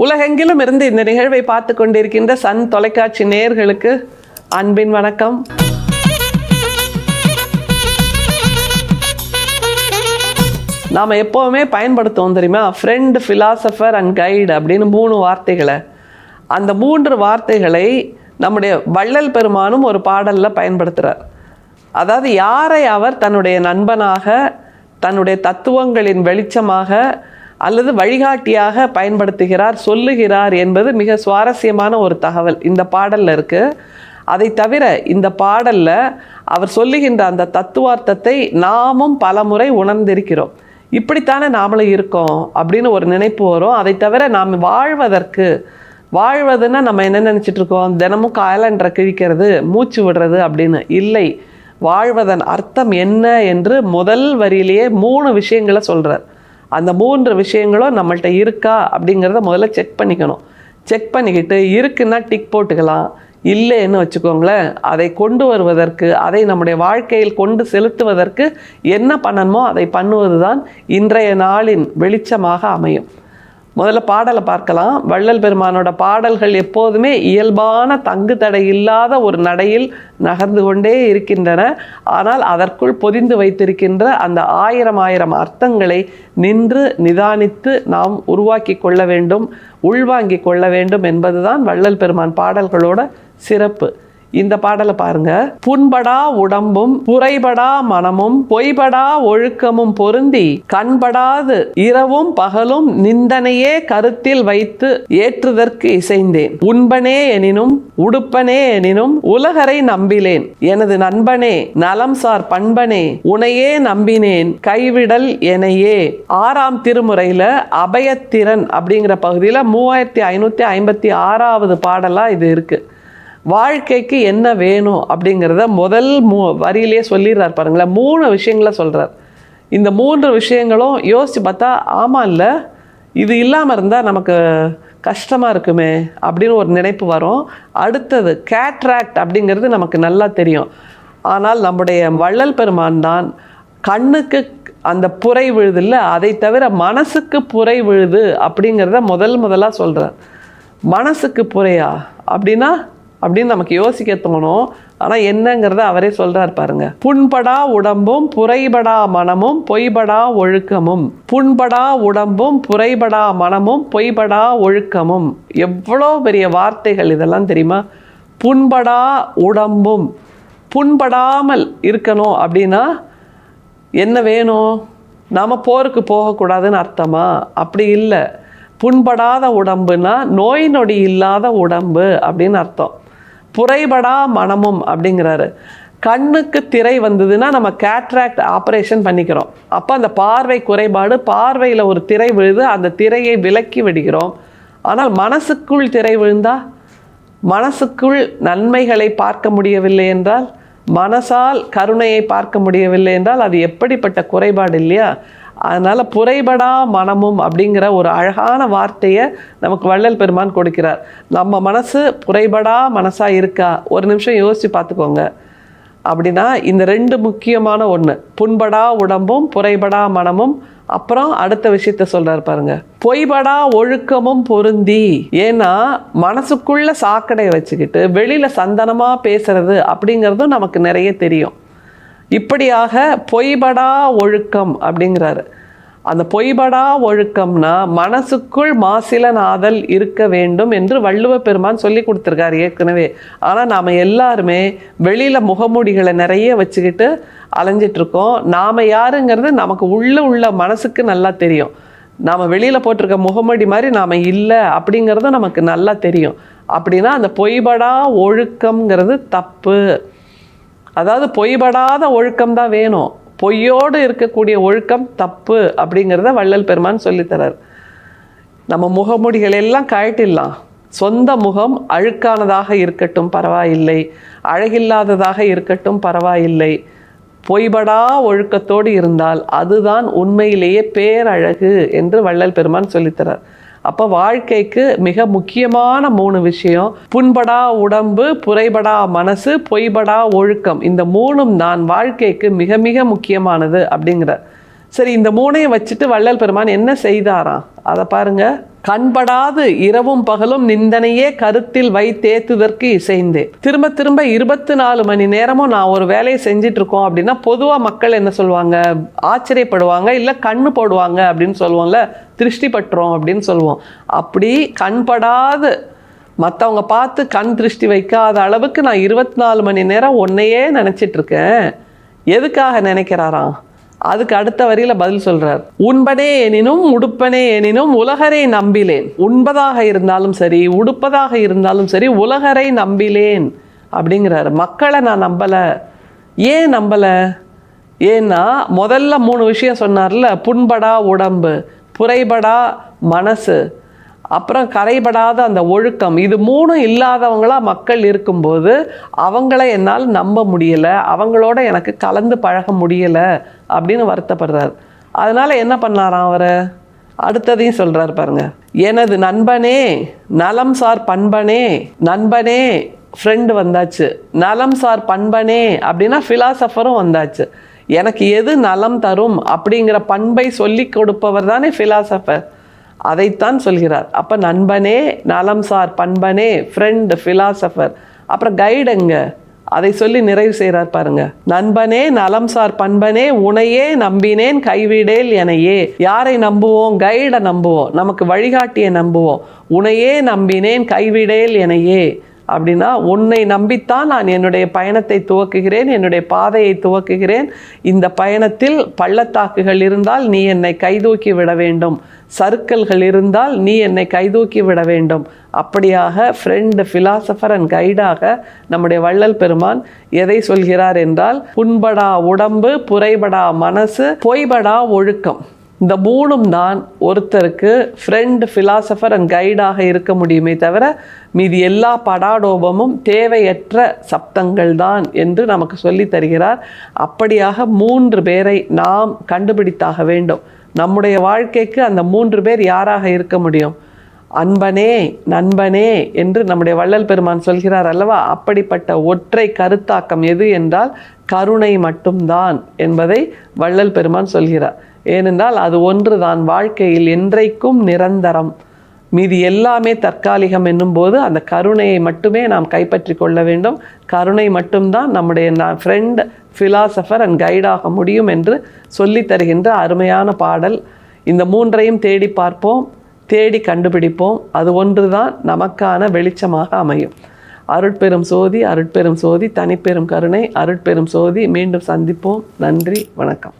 உலகெங்கிலும் இருந்து இந்த நிகழ்வை பார்த்து கொண்டிருக்கின்ற சன் தொலைக்காட்சி நேயர்களுக்கு அன்பின் வணக்கம். நாம் எப்போவுமே பயன்படுத்துவோம் தெரியுமா, ஃப்ரெண்ட், ஃபிலாசபர் அண்ட் கைடு அப்படின்னு 3 வார்த்தைகளை. அந்த 3 வார்த்தைகளை நம்முடைய வள்ளல் பெருமானும் ஒரு பாடலில் பயன்படுத்துகிறார். அதாவது யாரை அவர் தன்னுடைய நண்பனாக, தன்னுடைய தத்துவங்களின் வெளிச்சமாக அல்லது வழிகாட்டியாக பயன்படுத்துகிறார், சொல்லுகிறார் என்பது மிக சுவாரஸ்யமான ஒரு தகவல் இந்த பாடலில் இருக்குது. அதை தவிர இந்த பாடலில் அவர் சொல்லுகின்ற அந்த தத்துவார்த்தத்தை நாமும் பல முறை உணர்ந்திருக்கிறோம். இப்படித்தானே நாமளும் இருக்கோம் அப்படின்னு ஒரு நினைப்பு வரும். அதை தவிர நாம் வாழ்வதுன்னா நம்ம என்ன நினச்சிட்டு இருக்கோம், தினமும் காலண்டரை கிழிக்கிறது, மூச்சு விடுறது அப்படின்னு இல்லை. வாழ்வதன் அர்த்தம் என்ன என்று முதல் வரியிலேயே 3 விஷயங்களை சொல்கிறார். அந்த 3 விஷயங்களும் நம்மள்கிட்ட இருக்கா அப்படிங்கிறத முதல்ல செக் பண்ணிக்கணும். செக் பண்ணிக்கிட்டு இருக்குன்னா டிக் போட்டுக்கலாம், இல்லைன்னு வச்சுக்கோங்களேன். அதை கொண்டு வருவதற்கு, அதை நம்முடைய வாழ்க்கையில் கொண்டு செலுத்துவதற்கு என்ன பண்ணணுமோ அதை பண்ணுவது தான் இன்றைய நாளின் வெளிச்சமாக அமையும். முதல்ல பாடலை பார்க்கலாம். வள்ளல் பெருமானோட பாடல்கள் எப்போதுமே இயல்பான தங்கு தடை இல்லாத ஒரு நடையில் நகர்ந்து கொண்டே இருக்கின்றன. ஆனால் அதற்குள் பொதிந்து வைத்திருக்கின்ற அந்த ஆயிரம் அர்த்தங்களை நின்று நிதானித்து நாம் உருவாக்கி கொள்ள வேண்டும், உள்வாங்கி கொள்ள வேண்டும் என்பதுதான் வள்ளல் பெருமான் பாடல்களோட சிறப்பு. இந்த பாடலை பாருங்க. புண்படா உடம்பும் புரைபடா மனமும் பொய்படா ஒழுக்கமும் பொருந்தி கண்படாது இரவும் பகலும் நிந்தனையே கருத்தில் வைத்து ஏற்றுதற்கு இசைந்தேன். உண்பனே எனினும் உடுப்பனே எனினும் உலகரை நம்பிலேன். எனது நண்பனே நலம்சார் பண்பனே உனையே நம்பினேன் கைவிடல் எனையே. 6ஆம் திருமுறையில அபயத்திறன் அப்படிங்கிற பகுதியில் 3556வது பாடலா இது இருக்கு. வாழ்க்கைக்கு என்ன வேணும் அப்படிங்கிறத முதல் வரியிலே சொல்லிடுறார் பாருங்களேன். 3 விஷயங்களை சொல்கிறார். இந்த 3 விஷயங்களும் யோசித்து பார்த்தா, ஆமாம் இல்லை இது இல்லாமல் இருந்தால் நமக்கு கஷ்டமாக இருக்குமே அப்படின்னு ஒரு நினைப்பு வரும். அடுத்தது கேட்ராக்ட் அப்படிங்கிறது நமக்கு நல்லா தெரியும். ஆனால் நம்முடைய வள்ளல் பெருமான் தான் கண்ணுக்கு அந்த புரை விழுது இல்லை, அதை தவிர மனசுக்கு புரை விழுது அப்படிங்கிறத முதலாக சொல்கிறார். மனசுக்கு புரையா அப்படின்னு நமக்கு யோசிக்க தோணும். ஆனால் என்னங்கிறத அவரே சொல்கிறார் பாருங்க. புண்படா உடம்பும் புரைபடா மனமும் பொய்படா ஒழுக்கமும். புண்படா உடம்பும் புரைபடா மனமும் பொய்படா ஒழுக்கமும். எவ்வளோ பெரிய வார்த்தைகள் இதெல்லாம் தெரியுமா? புண்படா உடம்பும், புண்படாமல் இருக்கணும் அப்படின்னா என்ன வேணும்? நாம் போருக்கு போகக்கூடாதுன்னு அர்த்தமா? அப்படி இல்லை. புண்படாத உடம்புனா நோய் நொடி இல்லாத உடம்பு அப்படின்னு அர்த்தம். புரைபடா மனமும் அப்படிங்கிறாரு. கண்ணுக்கு திரை வந்ததுன்னா நம்ம கேட்ராக்ட் ஆப்ரேஷன் பண்ணிக்கிறோம். அப்போ அந்த பார்வை குறைபாடு, பார்வையில் ஒரு திரை விழுது, அந்த திரையை விலக்கி விடுகிறோம். ஆனால் மனசுக்குள் திரை விழுந்தா, மனசுக்குள் நன்மைகளை பார்க்க முடியவில்லை என்றால், மனசால் கருணையை பார்க்க முடியவில்லை என்றால் அது எப்படிப்பட்ட குறைபாடு இல்லையா? அதனால் புரைபடா மனமும் அப்படிங்கிற ஒரு அழகான வார்த்தையை நமக்கு வள்ளல் பெருமான் கொடுக்கிறார். நம்ம மனசு புரைபடா மனசாக இருக்கா? ஒரு நிமிஷம் யோசித்து பார்த்துக்கோங்க. அப்படின்னா இந்த 2 முக்கியமான ஒன்று, புண்படா உடம்பும் புரைபடா மனமும். அப்புறம் அடுத்த விஷயத்த சொல்கிறார் பாருங்க, பொய்படா ஒழுக்கமும் பொருந்தி. ஏன்னா மனசுக்குள்ள சாக்கடையை வச்சுக்கிட்டு வெளியில் சந்தனமாக பேசுறது அப்படிங்கிறதும் நமக்கு நிறைய தெரியும். இப்படியாக பொய்படா ஒழுக்கம் அப்படிங்கிறாரு. அந்த பொய்படா ஒழுக்கம்னா மனசுக்குள் மாசிலனாதல் இருக்க வேண்டும் என்று வள்ளுவ பெருமான் சொல்லி கொடுத்துருக்காரு ஏற்கனவே. ஆனால் நாம் எல்லாருமே வெளியில் முகமூடிகளை நிறைய வச்சுக்கிட்டு அலைஞ்சிட்ருக்கோம். நாம் யாருங்கிறது நமக்கு உள்ள மனசுக்கு நல்லா தெரியும். நாம் வெளியில் போட்டிருக்க முகமூடி மாதிரி நாம் இல்லை அப்படிங்கிறதும் நமக்கு நல்லா தெரியும். அப்படின்னா அந்த பொய்படா ஒழுக்கம்ங்கிறது தப்பு. அதாவது பொய்படாத ஒழுக்கம் தான் வேணும், பொய்யோடு இருக்கக்கூடிய ஒழுக்கம் தப்பு அப்படிங்கிறத வள்ளல் பெருமான் சொல்லித்தரார். நம்ம முகமூடிகள் எல்லாம் கழட்டிடலாம். சொந்த முகம் அழுக்கானதாக இருக்கட்டும் பரவாயில்லை, அழகில்லாததாக இருக்கட்டும் பரவாயில்லை, பொய்படா ஒழுக்கத்தோடு இருந்தால் அதுதான் உண்மையிலேயே பேரழகு என்று வள்ளல் பெருமான் சொல்லித்தரார். அப்போ வாழ்க்கைக்கு மிக முக்கியமான 3 விஷயம், புண்படா உடம்பு, புரைபடா மனசு, பொய்படா ஒழுக்கம். இந்த 3ம் தான் வாழ்க்கைக்கு மிக மிக முக்கியமானது அப்படிங்கிறார். சரி, இந்த மூணையும் வச்சுட்டு வள்ளல் பெருமான் என்ன செய்தாராம் அதை பாருங்க. கண்படாது இரவும் பகலும் நிந்தனையே கருத்தில் வைத்தேத்துதற்கு இசைந்தேன். திரும்ப திரும்ப 24 மணி நேரமும் நான் ஒரு வேலையை செஞ்சிட்டு இருக்கோம் அப்படின்னா பொதுவாக மக்கள் என்ன சொல்லுவாங்க, ஆச்சரியப்படுவாங்க, இல்லை கண்ணு போடுவாங்க அப்படின்னு சொல்லுவோம்ல, திருஷ்டி பட்டுரும் அப்படின்னு சொல்லுவோம். அப்படி கண்படாது மற்றவங்க பார்த்து கண் திருஷ்டி வைக்காத அளவுக்கு நான் 24 மணி நேரம் ஒன்னையே நினச்சிட்டு இருக்கேன். எதுக்காக நினைக்கிறாராம்? அதுக்கு அடுத்த வரியில பதில் சொல்றார். உண்பனே எனினும் உடுப்பனே எனினும் உலகரை நம்பிலேன். உண்பதாக இருந்தாலும் சரி, உடுப்பதாக இருந்தாலும் சரி, உலகரை நம்பிலேன் அப்படிங்கிறாரு. மக்களை நான் நம்பலை. ஏன் நம்பலை? ஏன்னா முதல்ல 3 விஷயம் சொன்னார்ல, புண்படா உடம்பு, புரைபடா மனசு, அப்புறம் கரைபடாத அந்த ஒழுக்கம். இது 3 இல்லாதவங்களா மக்கள் இருக்கும்போது அவங்கள என்னால் நம்ப முடியலை, அவங்களோட எனக்கு கலந்து பழக முடியலை அப்படின்னு வருத்தப்படுறார். அதனால என்ன பண்ணாராம் அவர்? அடுத்ததையும் சொல்றாரு பாருங்க. எனது நண்பனே நலம் சார் பண்பனே. நண்பனே ஃப்ரெண்டு வந்தாச்சு, நலம் சார் பண்பனே அப்படின்னா ஃபிலாசபரும் வந்தாச்சு. எனக்கு எது நலம் தரும் அப்படிங்கிற பண்பை சொல்லி கொடுப்பவர் தானே ஃபிலாசபர். அதைத்தான் சொல்கிறார். அப்போ நண்பனே நலம் சார் பண்பனே, ஃப்ரெண்ட், ஃபிலாசபர். அப்புறம் கைடுங்க, அதை சொல்லி நிறைவு செய்கிறார் பாருங்க. நண்பனே நலம் சார் பண்பனே உனையே நம்பினேன் கைவிடேல் எனையே. யாரை நம்புவோம்? கைடை நம்புவோம், நமக்கு வழிகாட்டியை நம்புவோம். உனையே நம்பினேன் கைவிடேல் எனையே அப்படின்னா உன்னை நம்பித்தான் நான் என்னுடைய பயணத்தை துவக்குகிறேன், என்னுடைய பாதையை துவக்குகிறேன். இந்த பயணத்தில் பள்ளத்தாக்குகள் இருந்தால் நீ என்னை கைதூக்கி விட வேண்டும், சர்க்கிள்கள் இருந்தால் நீ என்னை கைதூக்கி விட வேண்டும். அப்படியாக ஃப்ரெண்டு, ஃபிலாசபர் அண்ட் கைடாக நம்முடைய வள்ளல் பெருமான் எதை சொல்கிறார் என்றால், புண்படா உடம்பு, புரைபடா மனசு, பொய்படா ஒழுக்கம். இந்த 3ம் தான் ஒருத்தருக்கு ஃப்ரெண்ட், ஃபிலாசபர் அண்ட் கைடாக இருக்க முடியுமே தவிர மீதி எல்லா படாடோபமும் தேவையற்ற சப்தங்கள் தான் என்று நமக்கு சொல்லி தருகிறார். அப்படியாக 3 பேரை நாம் கண்டுபிடித்தாக வேண்டும். நம்முடைய வாழ்க்கைக்கு அந்த 3 பேர் யாராக இருக்க முடியும்? அன்பனே நண்பனே என்று நம்முடைய வள்ளல் பெருமான் சொல்கிறார் அல்லவா? அப்படிப்பட்ட ஒற்றை கருத்தாக்கம் எது என்றால் கருணை மட்டும்தான் என்பதை வள்ளல் பெருமான் சொல்கிறார். ஏனென்றால் அது ஒன்று தான் வாழ்க்கையில் என்றைக்கும் நிரந்தரம், மீதி எல்லாமே தற்காலிகம் என்னும்போது அந்த கருணையை மட்டுமே நாம் கைப்பற்றி கொள்ள வேண்டும். கருணை மட்டும்தான் நம்முடைய ஃப்ரெண்ட், ஃபிலாசபர் அண்ட் கைடாக முடியும் என்று சொல்லி தருகின்ற அருமையான பாடல். இந்த 3ஐயும் தேடி பார்ப்போம், தேடி கண்டுபிடிப்போம். அது ஒன்று தான் நமக்கான வெளிச்சமாக அமையும். அருட்பெரும் சோதி, அருட்பெரும் சோதி, தனிப்பெரும் கருணை, அருட்பெரும் சோதி. மீண்டும் சந்திப்போம். நன்றி, வணக்கம்.